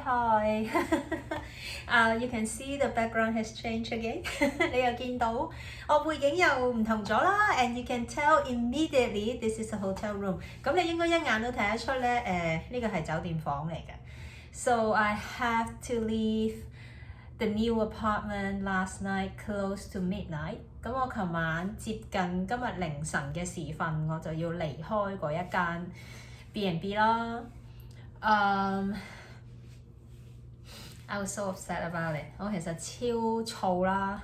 Hi. You can see the background has changed again. 你又見到我背景又唔同咗啦 and you can tell immediately this is a hotel room. 咁你應該一眼都睇得出咧，呢個係酒店房嚟嘅。So I have to leave the new apartment last night close to midnight. 咁我琴晚接近今日凌晨嘅時分，我就要離開嗰一間 B&B 啦。I was so upset about it. 我其實超燥啦。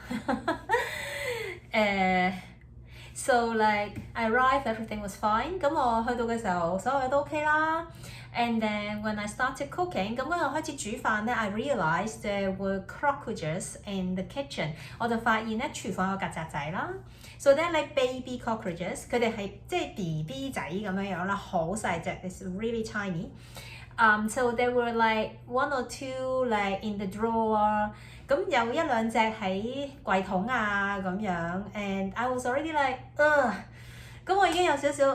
So like I arrived, everything was fine. 咁我去到嘅時候，所有嘢都 OK 啦。And then when I started cooking， 咁嗰陣開始煮飯咧 I realized there were cockroaches in the kitchen。我就發現咧廚房有曱甴仔啦。So they're like baby cockroaches， 佢哋係即係 BB 仔咁樣樣啦，好細隻 ，it's really tiny。So there were like one or two like in the drawer， 咁有一兩隻喺櫃桶啊咁樣 ，and I was already like， 咁我已經有少少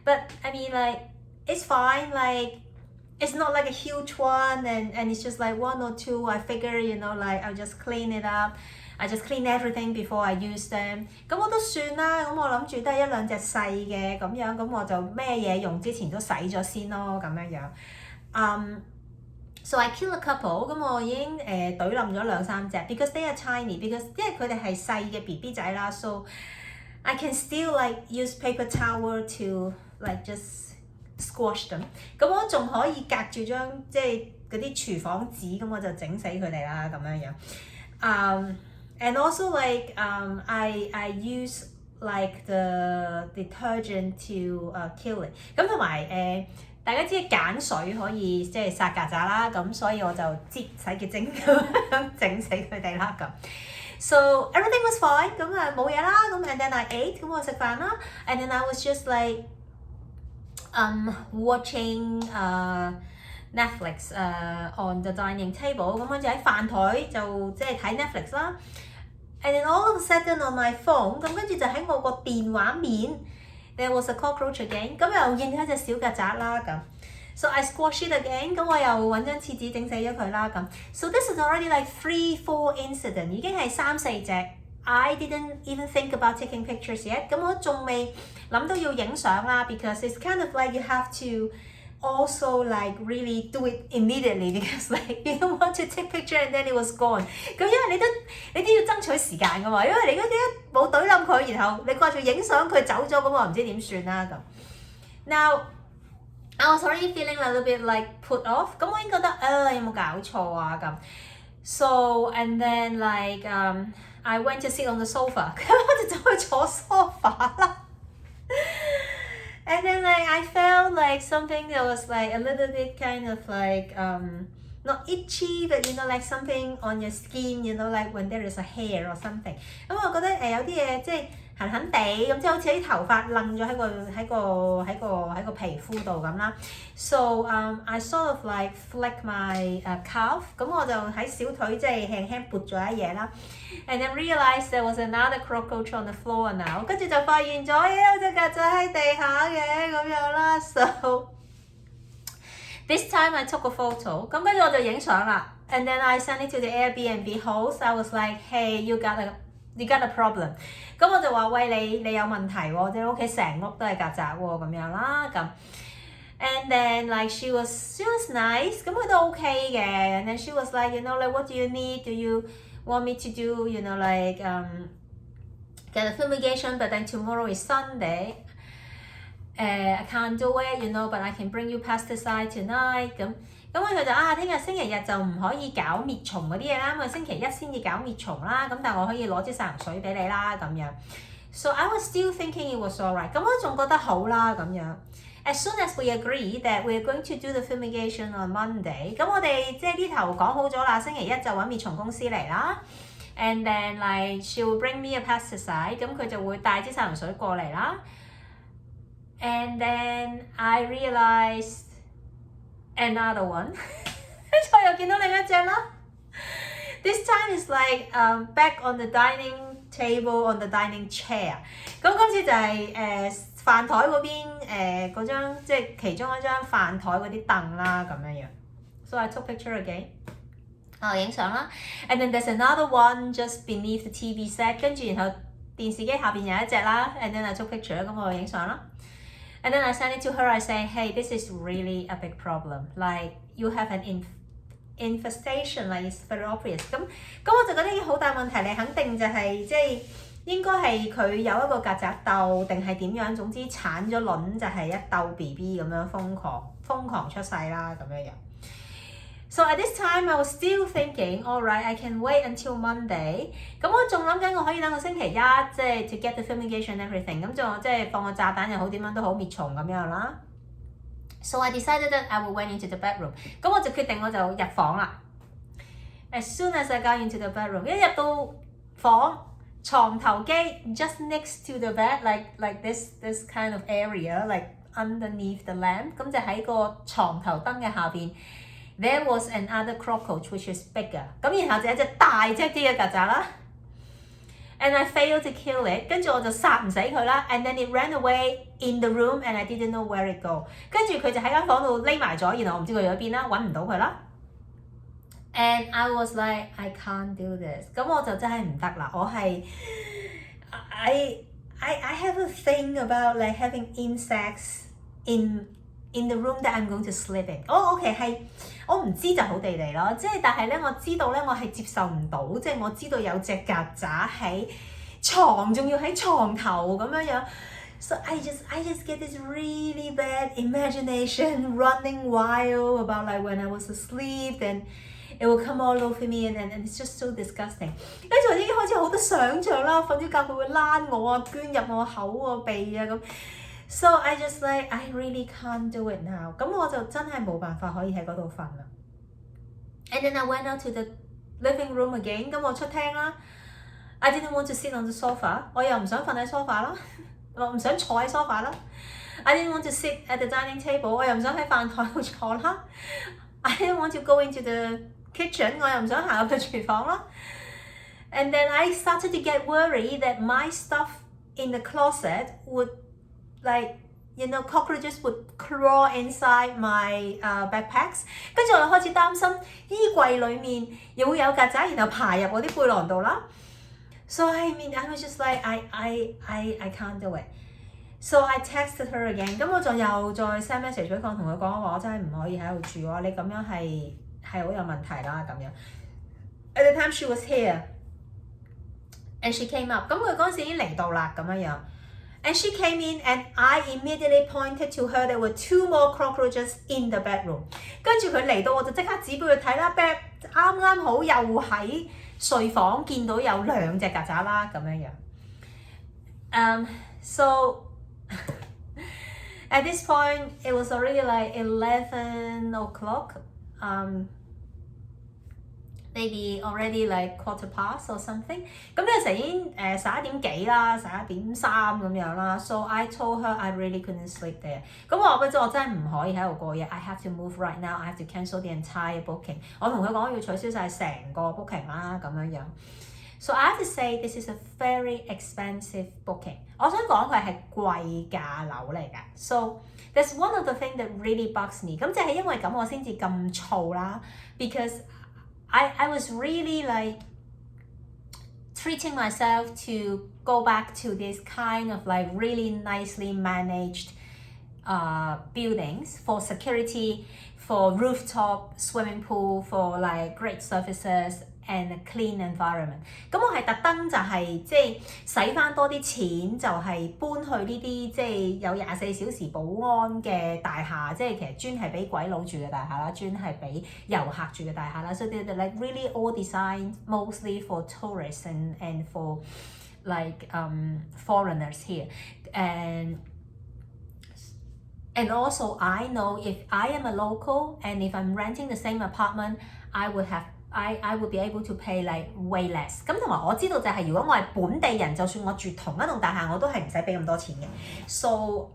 but I mean like it's fine like it's not like a huge one and it's just like one or two. I figure you know like I'll just clean it up. I just clean everything before I use them。咁我都算啦，咁我諗住都係一兩隻細嘅咁樣，咁我就咩嘢用之前都洗咗先咯，咁樣樣。So I kill a couple， 咁我已經懟冧咗兩三隻 ，because they are tiny，because 因為佢哋係細嘅 BB 仔啦 ，so I can still like use paper towel to like just squash them。咁我仲可以隔住張即係嗰啲廚房紙，咁我就整死佢哋啦，咁樣樣。And also like I use like the detergent to kill it。咁同埋大家知鹼水可以即係殺曱甴啦，咁所以我就擠洗潔精咁樣整死佢哋啦咁。So everything was fine， 咁冇嘢啦，咁 and then I ate， 咁我食飯啦 ，and then I was just like watching Netflix on the dining table， 咁跟住喺飯台就即係睇 Netflix 啦。And then all of a sudden on my phone， 咁跟住就喺我個電話面 there was a cockroach again， 咁又見到一隻小曱甴啦咁。So I squash it again， 咁我又揾張廁紙整死咗佢啦咁。So this is already like 3-4 incident， 已經係3-4隻。I didn't even think about taking pictures yet， 咁我仲未諗到要影相啦 ，because it's kind of like you have to。Also like really do it immediately because like you don't want to take picture and then it was gone。咁因為你都要爭取時間㗎嘛，因為你嗰啲冇懟冧佢，然後你掛住影相佢走咗，咁我唔知點算啦咁。Now I was already feeling a little bit like put off， 咁我已經覺得有冇搞錯啊咁。So and then like I went to sit on the sofa， 咁我就走去坐 sofa 啦。And then like I felt like something that was like a little bit kind of like not itchy but you know like something on your skin you know like when there is a hair or something。咁我覺得有啲嘢即係痕痕地咁，即係好似啲頭髮擸咗喺個皮膚度咁啦。So I sort of like flick my calf， 咁我就喺小腿即係輕輕撥咗一嘢啦。And then realized there was another cockroach on the floor now， 跟住就發現咗有隻曱甴喺地下嘅咁樣啦。So this time I took a photo， 咁跟住我就影相啦。And then I sent it to the Airbnb host。I was like, hey, you got a problem。咁我就話喂你有問題喎，你屋企成屋都係曱甴喎咁樣啦咁。And then like she was nice， 咁佢都 OK 嘅。And then she was like you know like what do you need? Do you want me to do you know like get a fumigation but then tomorrow is Sunday。I can't do it you know but I can bring you pesticide tonight 咁佢就聽日星期日就唔可以搞滅蟲嗰啲嘢啦，因為星期一先至搞滅蟲啦，咁但係我可以攞支殺蟲水俾你啦咁樣。So I was still thinking it was alright， 咁我仲覺得好啦咁樣。As soon as we agree that we are going to do the fumigation on Monday， 咁我哋即係呢頭講好咗啦，星期一就揾滅蟲公司嚟啦。And then like she will bring me a pesticide， 咁佢就會帶支殺蟲水過嚟啦。And then I realized another one， 跟住我又見到另一隻啦。This time is like back on the dining table on the dining chair。咁今次就係飯台嗰邊嗰張即係其中一張飯台嗰啲凳啦咁樣樣。So I took picture again. 影相啦 ，and then there's another one just beneath the TV set， 跟住然後電視機下邊有一隻啦 ，and then I took picture， 咁我影相啦 ，and then I send it to her，I say hey this is really a big problem， like you have an infestation， like it's very obvious， 咁我就覺得呢好大問題，你肯定就係即係應該係佢有一個曱甴竇定係點樣，總之產咗卵就係一竇 BB 咁樣瘋狂出世啦咁樣樣。So at this time I was still thinking, alright, I can wait until Monday。咁我仲諗緊我可以等個星期一，即係 to get the fumigation and everything。咁仲即係放個炸彈又好點樣都好滅蟲咁樣啦。So I decided that I will went into the bedroom。咁我就決定我就入房啦。As soon as I got into the bedroom， 一入到房，床頭機 just next to the bed， like this kind of area， like underneath the lamp。咁就喺個床頭燈嘅下邊。There was another cockroach which is bigger， 咁然後就一隻大隻啲嘅曱甴啦 ，and I failed to kill it， 跟住我就殺唔死佢啦 ，and then it ran away in the room and I didn't know where it go， 跟住佢就喺間房度匿埋咗，然後我唔知佢去咗邊啦，揾唔到佢啦 ，and I was like I can't do this， 咁我就真係唔得啦，我係 I have a thing about like having insects in the room that I'm going to sleep in。OK 係我唔知就好地地咯，即係但係咧我知道咧我係接受唔到，即係我知道有隻曱甴喺床，仲要喺床頭咁樣樣。So I just get this really bad imagination running wild about like when I was asleep and it will come all over me and it's just so disgusting。跟住我已經開始好多想像啦，瞓咗覺佢會躝我啊，捐入我口啊、鼻啊咁。So I just like I really can't do it now。咁我就真係冇辦法可以喺嗰度瞓啦。And then I went out to the living room again。咁我出廳啦。I didn't want to sit on the sofa。我又唔想瞓喺 sofa 啦，我唔想坐喺 sofa 啦。I didn't want to sit at the dining table。我又唔想喺飯台度坐啦。I didn't want to go into the kitchen。我又唔想行入去廚房啦。And then I started to get worried that my stuff in the closet would like you know cockroaches would crawl inside my backpacks。跟住我就開始擔心衣櫃裡面又會有曱甴，然後爬入我啲背囊度啦。So I mean I was just like I can't do it。So I texted her again。咁我就又再 send message 俾佢，同佢講話我真係唔可以喺度住喎，你咁樣係好有問題啦咁樣。At the time she was here and she came up。咁佢嗰陣時已經嚟到啦咁樣樣。And she came in and I immediately pointed to her there were 2 more cockroaches in the bedroom。跟住佢嚟到我就即刻指俾佢睇啦 ，bed 啱啱好又喺睡房見到有2隻曱甴啦咁樣樣。So at this point it was already like 11 o'clock。Maybe already like 1:15 or something。咁呢個時候已經11點幾啦，11點3咁樣啦。So I told her I really couldn't sleep there。咁我話俾佢知我真係唔可以喺度過夜。I have to move right now。I have to cancel the entire booking。我同佢講要取消晒成個 booking 啦，咁樣樣。So I have to say this is a very expensive booking。我想講佢係貴價樓嚟㗎。So that's one of the things that really bugs me。咁就係因為咁我先至咁燥啦 ，because I was really like treating myself to go back to this kind of like really nicely managed buildings for security, for rooftop swimming pool, for like great services and a clean environment。咁我係特登就係即係使翻多啲錢，就係搬去呢啲即係有24小時保安嘅大廈，即係其實專係俾鬼佬住嘅大廈啦，專係俾遊客住嘅大廈啦。So they're like really all designed mostly for tourists and for like foreigners here. And also I know if I am a local and if I'm renting the same apartment, I would be able to pay like way less。咁同埋我知道就係如果我係本地人，就算我住同一棟大廈，我都係唔使俾咁多錢嘅。So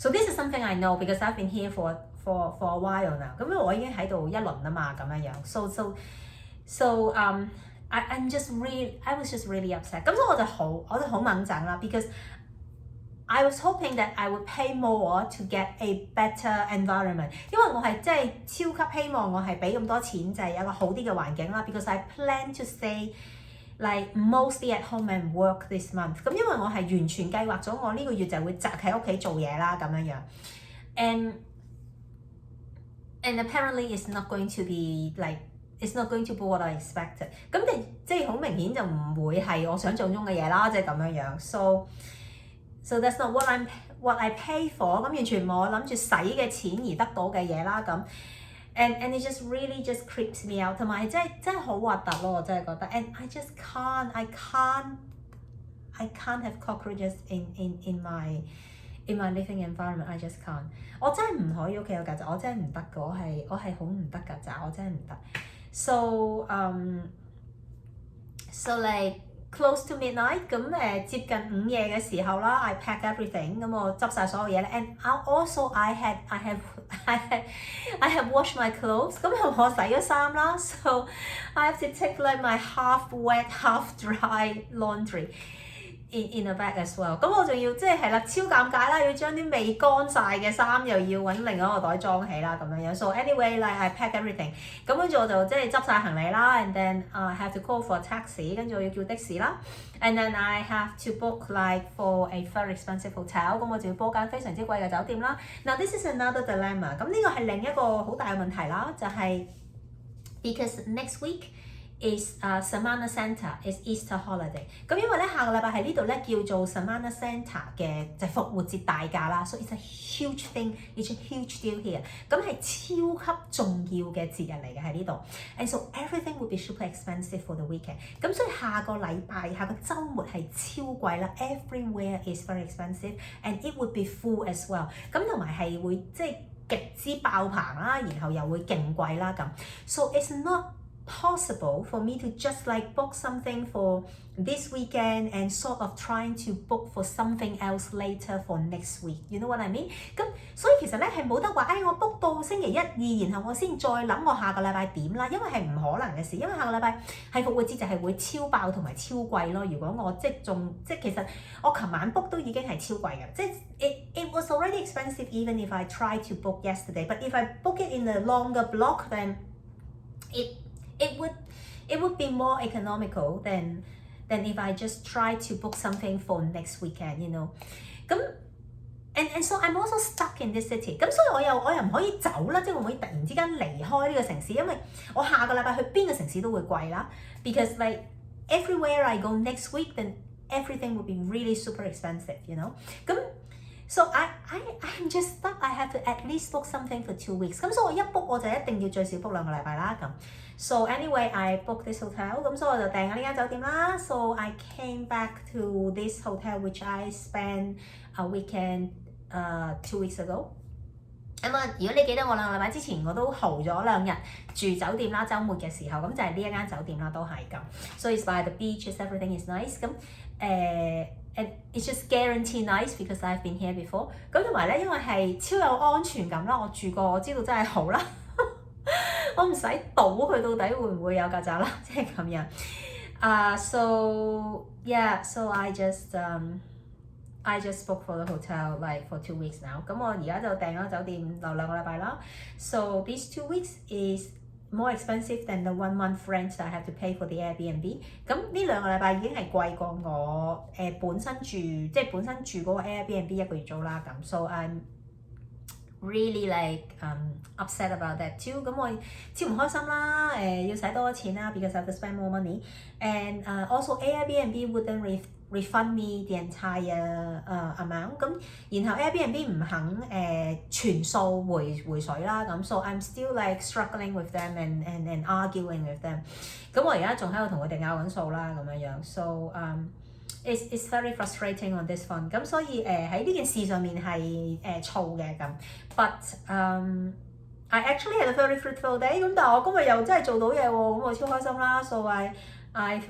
this is something I know because I've been here for a while now。咁因為我已經喺度一輪啦嘛，咁樣樣。So I was just really upset。咁所以我就好猛整啦 ，because I was hoping that I would pay more to get a better environment， 因為我係真係超級希望我係俾咁多錢就係有個好啲嘅環境啦。Because I plan to stay like mostly at home and work this month。咁因為我係完全計劃咗我呢個月就會宅喺屋企做嘢啦咁樣樣。And apparently it's not going to be like it's not going to be what I expected。咁即係好明顯就唔會係我想象中嘅嘢啦，即係咁樣樣。So that's not what I pay for。咁完全冇我諗住使嘅錢而得到嘅嘢啦咁。And it just really just creeps me out， 同埋真係好核突咯，我真係覺得。And I just I can't have cockroaches in my living environment。 I just can't。我真係唔可以屋企有曱甴，我真係唔得㗎，我係好唔得曱甴，我真係唔得。So like close to midnight， 咁接近午夜嘅時候啦 ，I pack everything， 咁我執晒所有嘢咧。And also I have washed my clothes， 咁我洗咗衫啦 ，so I have to take like my half wet half dry laundry in a bag as well。咁我仲要即係啦，超尷尬啦，要將啲未乾晒嘅衫又要揾另一個袋裝起啦咁樣樣。So anyway like I pack everything， 咁跟住我就即係執晒行李啦 ，and then I have to call for a taxi， 跟住我要叫的士啦 ，and then I have to book like for a very expensive hotel， 咁我就要book間非常之貴嘅酒店啦。Now this is another dilemma， 咁呢個係另一個好大嘅問題啦，就係 because next week。is Semana Santa is Easter holiday。咁因為咧下個禮拜喺呢度咧叫做 Semana Santa 嘅就係復活節大假啦，所以 it's a huge thing，it's a huge deal here。咁係超級重要嘅節日嚟嘅喺呢度 ，and so everything would be super expensive for the weekend。咁所以下個禮拜下個週末係超貴啦 ，everywhere is very expensive and it would be full as well。咁同埋係會即係極之爆棚啦，然後又會勁貴啦咁。So it's not possible for me to just like book something for this weekend and sort of trying to book for something else later for next week. You know what I mean? 咁所以其實咧係冇得話，我 book 到星期一、二，然後我先再諗我下個禮拜點啦，因為係唔可能嘅事，因為下個禮拜係復活節就係會超爆同埋超貴咯。如果我即其實我琴晚 book 都已經係超貴嘅，即it was already expensive even if I tried to book yesterday. But if I book it in a longer block, then it would be more economical than if I just try to book something for next weekend, you know. 咁 and so I'm also stuck in this city。咁所以我又唔可以走啦，即係我唔可以突然之間離開呢個城市，因為我下個禮拜去邊個城市都會貴啦。Because like everywhere I go next week, then everything will be really super expensive, you know. 咁So I'm just stuck. I have to at least book something for 2 weeks。咁所以我一 book 我就一定要最少 book 2個禮拜啦咁。So anyway, I booked this hotel。咁所以我就訂咗呢間酒店啦。So I came back to this hotel which I spent a weekend 2 weeks ago。咁如果你記得我2個禮拜之前我都豪咗2日住酒店啦，週末嘅時候咁就係呢一間酒店啦，都係咁。So it's by the beaches, everything is nice。咁And it's just guarantee nice because I've been here before。咁同埋咧，因為係超有安全感啦，我住過，我知道真係好啦。我唔使賭佢到底會唔會有曱甴啦，即係咁樣。So yeah, so I just booked for the hotel like for 2 weeks now。咁我而家就訂咗酒店留2個禮拜啦。So these 2 weeks is more expensive than the 1 month rent that I have to pay for the Airbnb。咁呢2個禮拜已經係貴過我本身住嗰個 Airbnb 1個月租啦咁。So I'm really like upset about that too。咁我超唔開心啦，要使多錢啦 because I have to spend more money。And also Airbnb wouldn't refund me the entire amount。咁然後 Airbnb 唔肯全數回水啦咁。So I'm still like struggling with them and arguing with them。咁我而家仲喺度同佢哋拗緊數啦咁樣樣。So it's very frustrating on this front。咁所以喺呢件事上面係燥嘅咁。But I actually had a very fruitful day。咁但係我今日又真係做到嘢喎，咁我超開心啦。So I've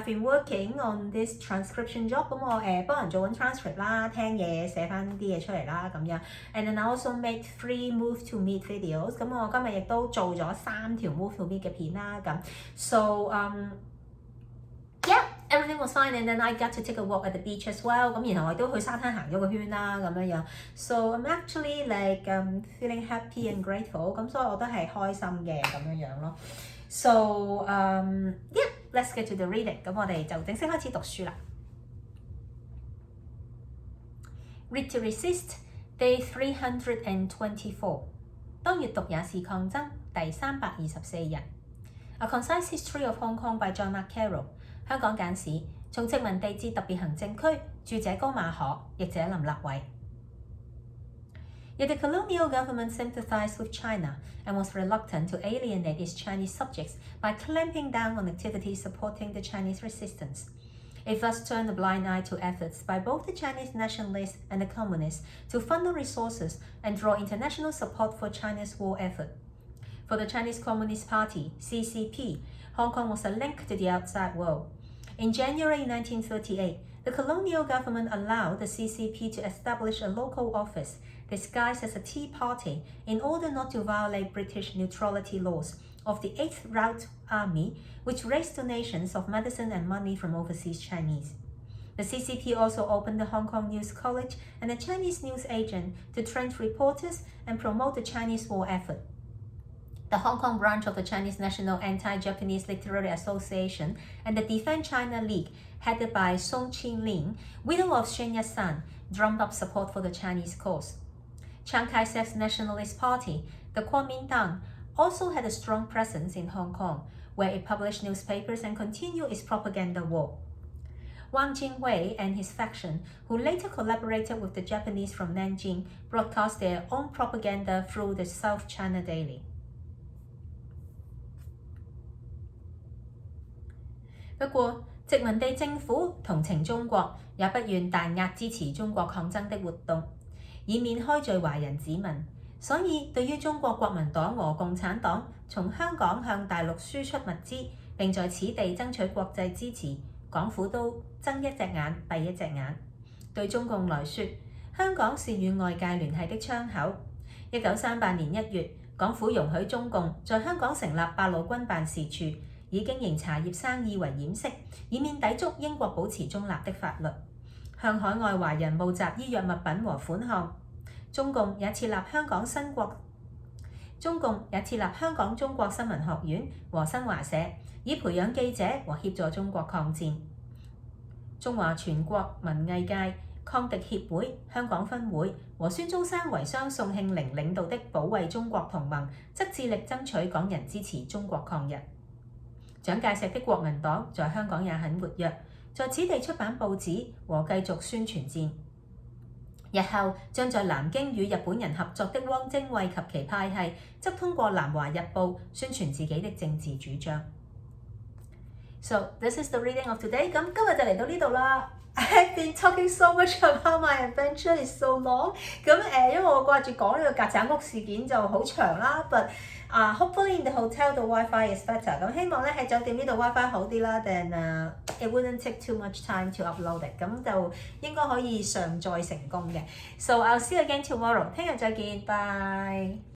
been working on this transcription job。咁我幫人做緊 transcript 啦，聽嘢寫翻啲嘢出嚟啦咁樣。And then I also make 3 move to meet videos。咁我今日亦都做咗3條 move to meet 嘅片啦咁。So yeah。everything was fine, and then I got to take a walk at the beach as well. 咁然後我都去沙灘行咗個圈啦，咁樣樣。So I'm actually like feeling happy and grateful. 咁所以我都係開心嘅咁樣樣咯。So yeah, let's get to the reading. 咁我哋就正式開始讀書啦。Read to Resist, Day 324. 當閱讀也是抗爭，第324日。A Concise History of Hong Kong by John Carroll. 香港簡史，從殖民地至特別行政區，著者高馬可，譯者林立偉。Yet the colonial government sympathized with China and was reluctant to alienate its Chinese subjects by clamping down on activities supporting the Chinese resistance. It thus turned a blind eye to efforts by both the Chinese nationalists and the communists to funnel resources and draw international support for China's war effort. For the Chinese Communist Party, CCP, Hong Kong was a link to the outside world. In January 1938, the colonial government allowed the CCP to establish a local office disguised as a Tea Party in order not to violate British neutrality laws of the 8th Route Army, which raised donations of medicine and money from overseas Chinese. The CCP also opened the Hong Kong News College and a Chinese news agent to train reporters and promote the Chinese war effort. The Hong Kong branch of the Chinese National Anti-Japanese Literary Association and the Defend China League, headed by Song Qin-ling, widow of Shen Yat-sen, drummed up support for the Chinese cause. Chiang Kai-shek's Nationalist Party, the Kuomintang, also had a strong presence in Hong Kong, where it published newspapers and continued its propaganda war. Wang Jingwei and his faction, who later collaborated with the Japanese from Nanjing, broadcast their own propaganda through the South China Daily. 不過，殖民地政府同情中國，也不願彈壓支持中國抗爭的活動，以免開罪華人子民。所以，對於中國國民黨和共產黨從香港向大陸輸出物資，並在此地爭取國際支持，港府都睜一隻眼閉一隻眼。對中共來說，香港是與外界聯繫的窗口。1938年1月，港府容許中共在香港成立八路軍辦事處，以經營茶葉生意為掩飾，以免抵觸英國保持中立的法律，向海外華人募集醫藥物品和款項。中共也設立香港中國新聞學院和新華社，以培養記者和協助中國抗戰。中華全國文藝界抗敵協會香港分會和孫中山遺孀宋慶齡領導的保衛中國同盟，則致力爭取港人支持中國抗日。蔣介石的國民黨在香港也很活躍，在此地出版報紙和繼續宣傳戰。日後將在南京與日本人合作的汪精衛及其派系，則通過《南華日報》宣傳自己的政治主張。So this is the reading of today. 咁今日就嚟到呢度啦。I've been talking so much about my adventure. It's so long. 咁因為我掛住講呢個曱甴屋事件就好長啦。But hopefully in the hotel the WiFi is better. 咁希望咧喺酒店呢度 WiFi 好啲啦。Then it wouldn't take too much time to upload it. 咁就應該可以上載成功嘅。So I'll see you again tomorrow. 聽日再見，bye。